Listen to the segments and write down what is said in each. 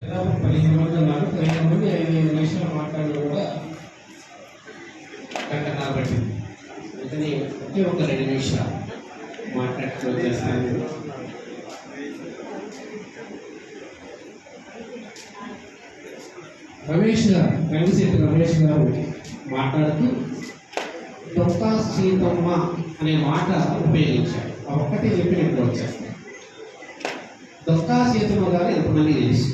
15 మంది ఉన్నారు. 15 మంది 5 నిమిషాలు మాట్లాడడం కూడా కట్ట కాబట్టి అందుకని ఒకే ఒక 2 నిమిషాలు మాట్లాడుతూ చేస్తాను. రంగశెట్టి రమేష్ గారు మాట్లాడుతూ డొక్కా సీతమ్మ అనే మాట ఉపయోగించారు. ఆ ఒక్కటే చెప్పి నేను వచ్చేస్తాను. డొక్కా సీతమ్మ గారు ఎంతమంది తెలుసు?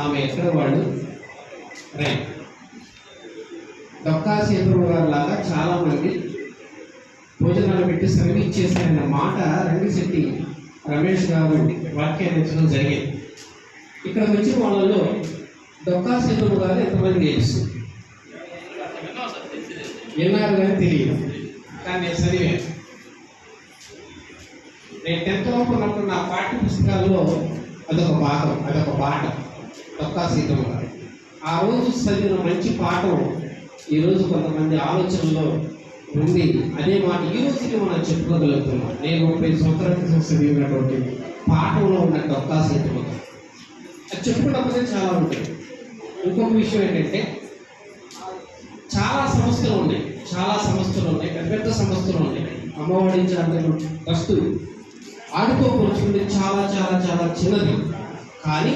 ఆమె ఎక్కడ వాళ్ళు? రైట్. డొక్కా సీతమ్మ గారు లాగా చాలామంది భోజనాలు పెట్టి సర్వీస్ చేశారన్న మాట రంగశెట్టి రమేష్ గారు వ్యాఖ్యానించడం జరిగింది. ఇక్కడ వచ్చిన వాళ్ళలో డొక్కా సీతమ్మ గారు ఎంతమంది తెలుసు? విన్నారు కానీ తెలియదు. కానీ నేను చదివాను. నేను 10th లోపు ఉన్నప్పుడు నా పాఠ్య పుస్తకాల్లో అదొక భాగం, అదొక పాఠం. డొక్కా సీతమ్మ గారు ఆ రోజు చదివిన మంచి పాఠం ఈరోజు కొంతమంది ఆలోచనలో ఉంది. అదే మాట ఈ రోజుకి మనం చెప్పుకోగలుగుతున్నాం. నేను 30 సంవత్సరాల క్రితం చదివినటువంటి పాఠంలో ఉన్న డొక్కా సీతమ్మ గారు అది చెప్పుకున్నప్పుడే చాలా ఉంటుంది. ఇంకొక విషయం ఏంటంటే చాలా సంస్థలు ఉన్నాయి, పెద్ద పెద్ద సంస్థలు ఉన్నాయి. అమ్మఒడి ట్రస్ట్ ఆడితో పోల్చుకుంటే చాలా చాలా చాలా చిన్నది. కానీ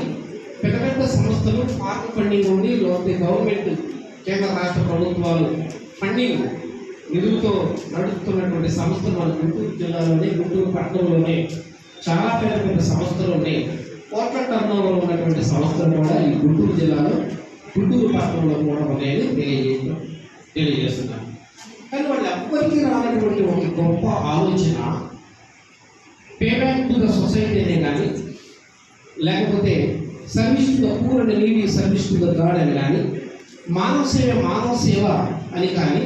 పెద్ద పెద్ద సంస్థలు పార్క్ ఫండింగ్ ఉండి గవర్నమెంట్ కేంద్ర రాష్ట్ర ప్రభుత్వాలు ఫండింగ్ నిధులతో నడుపుతున్నటువంటి సంస్థలు మన గుంటూరు జిల్లాలోనే, గుంటూరు పట్టణంలోనే చాలా పెద్ద పెద్ద సంస్థలు ఉన్నాయి. కోట్ల టర్నోవర్ ఉన్నటువంటి సంస్థలు కూడా ఈ గుంటూరు జిల్లాలో, గుంటూరు పట్టణంలో కూడా ఉన్నాయని తెలియజేస్తున్నాను. కానీ వాళ్ళు ఎవ్వరికీ రానటువంటి ఒక గొప్ప ఆలోచన పేమెంట్ టు ద సొసైటీ అనే కానీ, లేకపోతే service to the poor and needy, service to the God అని కానీ, మానవ సేవ అని కానీ,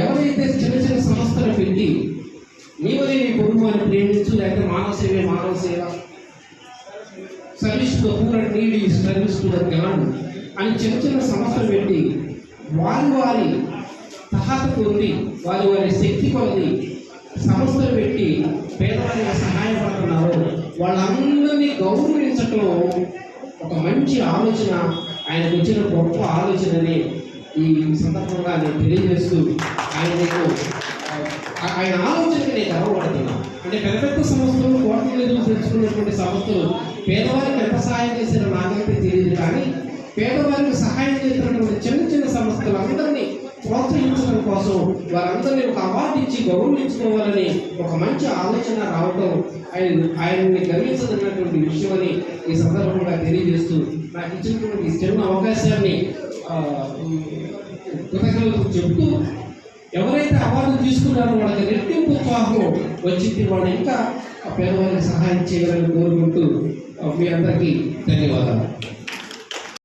ఎవరైతే చిన్న చిన్న సంస్థలు పెట్టి నీవలే నీ పొరుగు అని ప్రేమించు, లేకపోతే మానవ సేవ, service to the poor and needy, service to the God అని చిన్న చిన్న సంస్థలు పెట్టి వారి తహాతకు ఉండి వారి శక్తి కొలది సంస్థలు పెట్టి పేదవారికి సహాయపడుతున్నారు. వాళ్ళందరినీ గౌరవించటం ఒక మంచి ఆలోచన, ఆయనకు వచ్చిన గొప్ప ఆలోచనని ఈ సందర్భంగా నేను తెలియజేస్తూ ఆయన ఆలోచనకి నేను గర్వపడుతున్నాను. అంటే పెద్ద పెద్ద సంస్థలు, కోట్ల నిధులు తెచ్చుకున్నటువంటి సంస్థలు పేదవారికి ఎంత సహాయం చేశారో నాకైతే తెలియదు. కానీ పేదవారికి సహాయం చేసినటువంటి చిన్న చిన్న సంస్థలు అందరినీ ప్రోత్సహించడం కోసం వారందరినీ ఒక అవార్డు ఇచ్చి గౌరవించుకోవాలని ఒక మంచి ఆలోచన రావడం ఆయన్ని గర్వించదన్నటువంటి విషయం అని ఈ సందర్భంగా తెలియజేస్తూ నాకు ఇచ్చినటువంటి చిన్న అవకాశాన్ని కృతజ్ఞతలు చెబుతూ, ఎవరైతే అవార్డు తీసుకున్నారో వాళ్ళకి రెట్టింపు ఉత్సాహం వచ్చింది, వాళ్ళు ఇంకా పేదవారికి సహాయం చేయాలని కోరుకుంటూ మీ అందరికీ ధన్యవాదాలు.